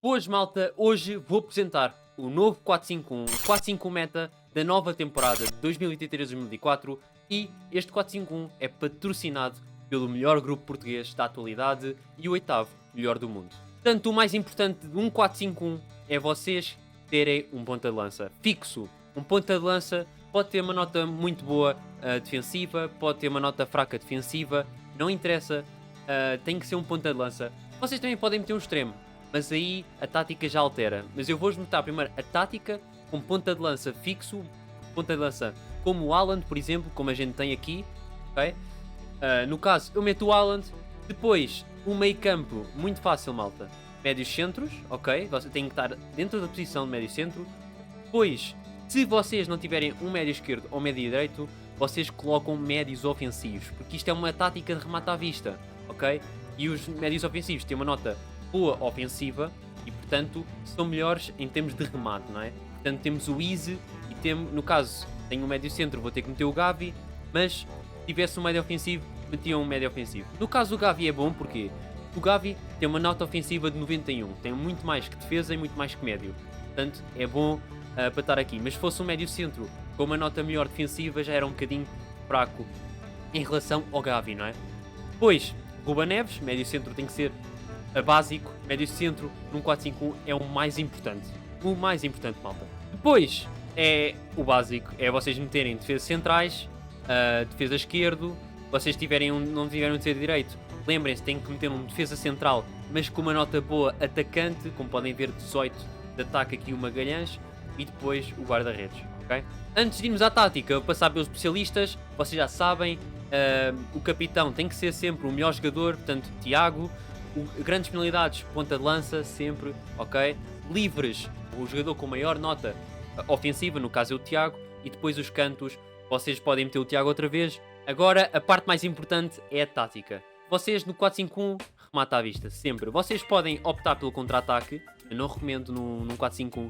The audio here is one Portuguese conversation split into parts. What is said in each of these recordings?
Boas, malta, hoje vou apresentar o novo 451, o 451 meta da nova temporada de 2023-2024 e este 451 é patrocinado pelo melhor grupo português da atualidade e o oitavo melhor do mundo. Portanto, o mais importante de um 451 é vocês terem um ponta de lança fixo. Um ponta de lança pode ter uma nota muito boa defensiva, pode ter uma nota fraca defensiva, não interessa, tem que ser um ponta de lança. Vocês também podem meter um extremo, mas aí a tática já altera. Mas eu vou-vos mostrar primeiro a tática com ponta de lança fixo, ponta de lança como o Haaland, por exemplo, como a gente tem aqui, ok? No caso, eu meto o Haaland, depois o meio campo, muito fácil, malta. Médios centros, ok? Você tem que estar dentro da posição de médio centro. Depois, se vocês não tiverem um médio esquerdo ou médio direito, vocês colocam médios ofensivos, porque isto é uma tática de remate à vista, ok? E os médios ofensivos têm uma nota boa ofensiva e, portanto, são melhores em termos de remate, não é? Portanto, temos o Easy e temos, no caso, tenho um médio centro, vou ter que meter o Gavi, mas se tivesse um médio ofensivo, metia um médio ofensivo. No caso, o Gavi é bom porque o Gavi tem uma nota ofensiva de 91, tem muito mais que defesa e muito mais que médio. Portanto, é bom para estar aqui. Mas se fosse um médio centro com uma nota melhor defensiva, já era um bocadinho fraco em relação ao Gavi, não é? Depois, Ruben Neves, médio centro tem que ser básico, médio centro num 4-5-1 é o mais importante. O mais importante, malta. Depois é o básico, é vocês meterem defesas centrais, defesa esquerdo, vocês não tiverem um defesa direito, lembrem-se, têm que meter um defesa central, mas com uma nota boa atacante, como podem ver, 18 de ataque aqui o Magalhães, e depois o guarda-redes, ok? Antes de irmos à tática, eu passar pelos especialistas, vocês já sabem, o capitão tem que ser sempre o melhor jogador, portanto, Tiago. Grandes penalidades, ponta de lança, sempre, ok? Livres, o jogador com maior nota ofensiva, no caso é o Tiago, e depois os cantos, vocês podem meter o Tiago outra vez. Agora, a parte mais importante é a tática. Vocês no 4-5-1, remata à vista, sempre. Vocês podem optar pelo contra-ataque, eu não recomendo num 4-5-1,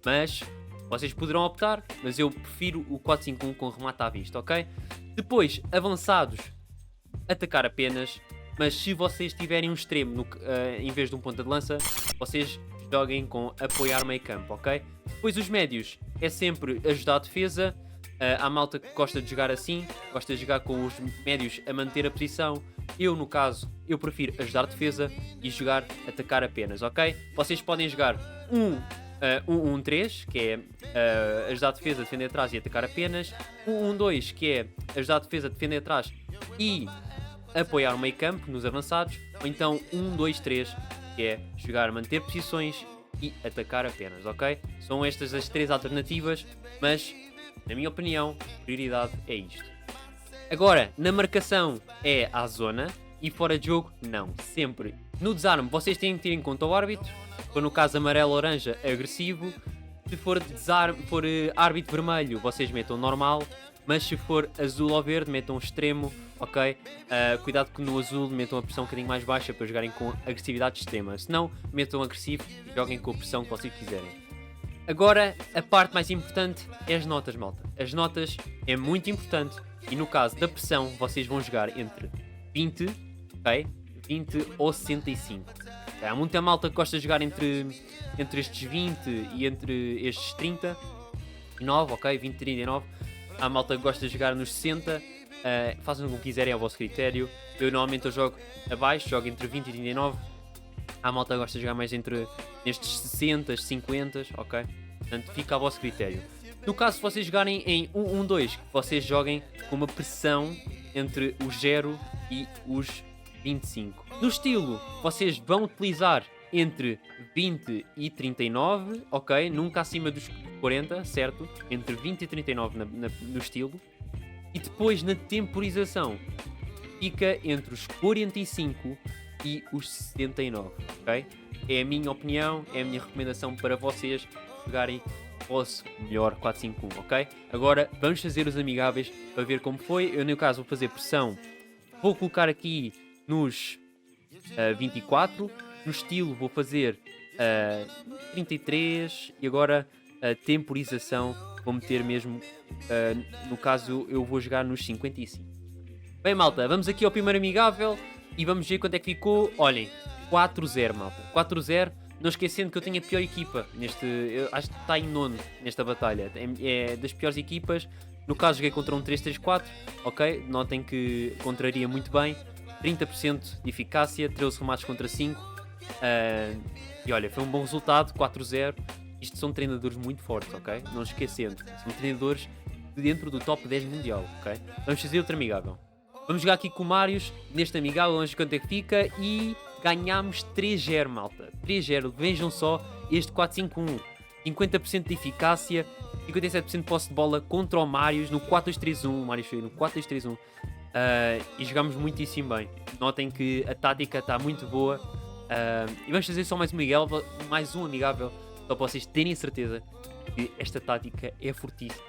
mas vocês poderão optar, mas eu prefiro o 4-5-1 com remate à vista, ok? Depois, avançados, atacar apenas. Mas se vocês tiverem um extremo em vez de um ponta de lança, vocês joguem com apoiar meio campo, ok? Depois os médios é sempre ajudar a defesa. Há malta que gosta de jogar assim, gosta de jogar com os médios a manter a posição. Eu, no caso, eu prefiro ajudar a defesa e jogar atacar apenas, ok? Vocês podem jogar 1-1-3, que é ajudar a defesa a defender atrás e atacar apenas. 1-1-2, que é ajudar a defesa a defender atrás e apoiar o meio campo nos avançados, ou então 1-2-3, que é jogar, manter posições e atacar apenas, ok? São estas as três alternativas, mas na minha opinião, a prioridade é isto. Agora, na marcação é à zona e fora de jogo, não, sempre. No desarme, vocês têm que ter em conta o árbitro, for no caso amarelo-laranja, é agressivo, se for desarme, for árbitro vermelho, vocês metam normal, mas se for azul ou verde, metam extremo, ok? Cuidado que no azul metam a pressão um bocadinho mais baixa para jogarem com agressividade extrema. Se não, metam agressivo e joguem com a pressão que vocês quiserem. Agora, a parte mais importante é as notas, malta. As notas é muito importante e no caso da pressão, vocês vão jogar entre 20, ok? 20 ou 65. Há muita malta que gosta de jogar entre estes 20 e entre estes 39, ok? 20 e 39. Há malta que gosta de jogar nos 60, façam como quiserem ao vosso critério. Eu normalmente jogo abaixo, jogo entre 20 e 39. Há malta que gosta de jogar mais nestes 60, 50, ok? Portanto, fica ao vosso critério. No caso, se vocês jogarem em 1-1-2, vocês joguem com uma pressão entre os 0 e os 25. No estilo, vocês vão utilizar entre 20 e 39, ok? Nunca acima dos 40, certo? Entre 20 e 39 no estilo. E depois na temporização fica entre os 45 e os 79, ok? É a minha opinião, é a minha recomendação para vocês jogarem o vosso melhor 4-5-1, ok? Agora vamos fazer os amigáveis para ver como foi. Eu no caso vou fazer pressão, vou colocar aqui nos 24, no estilo vou fazer 33 e agora a temporização vou meter mesmo, no caso eu vou jogar nos 55. Bem, malta, vamos aqui ao primeiro amigável e vamos ver quanto é que ficou. Olhem, 4-0, malta, 4-0. Não esquecendo que eu tenho a pior equipa eu acho que está em nono nesta batalha. É das piores equipas. No caso, joguei contra um 3-3-4, ok? Notem que contraria muito bem. 30% de eficácia, 13 remates contra 5. E olha, foi um bom resultado, 4-0. Isto são treinadores muito fortes, ok? Não esquecendo, são treinadores dentro do top 10 mundial, ok? Vamos fazer outra amigável. Vamos jogar aqui com o Marius, neste amigável, vamos ver quanto é que fica e ganhámos 3-0, malta. 3-0, vejam só este 4-5-1. 50% de eficácia, 57% de posse de bola contra o Marius no 4-2-3-1. O Marius foi no 4-2-3-1. E jogámos muitíssimo bem. Notem que a tática está muito boa. E vamos fazer só mais um amigável, só para vocês terem certeza que esta tática é fortíssima.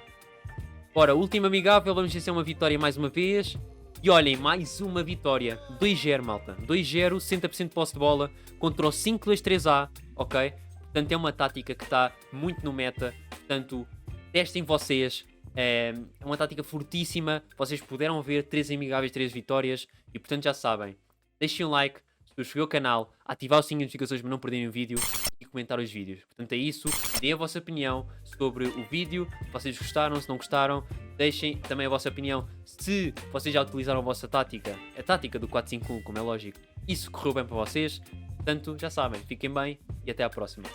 Ora, último amigável, vamos ver se é uma vitória mais uma vez. E olhem, mais uma vitória. 2-0, malta. 2-0, 60% de posse de bola contra o 5-2-3-A, ok? Portanto, é uma tática que está muito no meta. Portanto, testem vocês. É uma tática fortíssima. Vocês puderam ver 3 amigáveis, 3 vitórias. E portanto, já sabem. Deixem um like, subscrevam o canal, ativar o sininho de notificações para não perderem o vídeo e comentar os vídeos. Portanto, é isso. Deem a vossa opinião sobre o vídeo. Se vocês gostaram, se não gostaram. Deixem também a vossa opinião se vocês já utilizaram a vossa tática, a tática do 4-5-1, como é lógico. Isso correu bem para vocês. Portanto, já sabem, fiquem bem e até à próxima.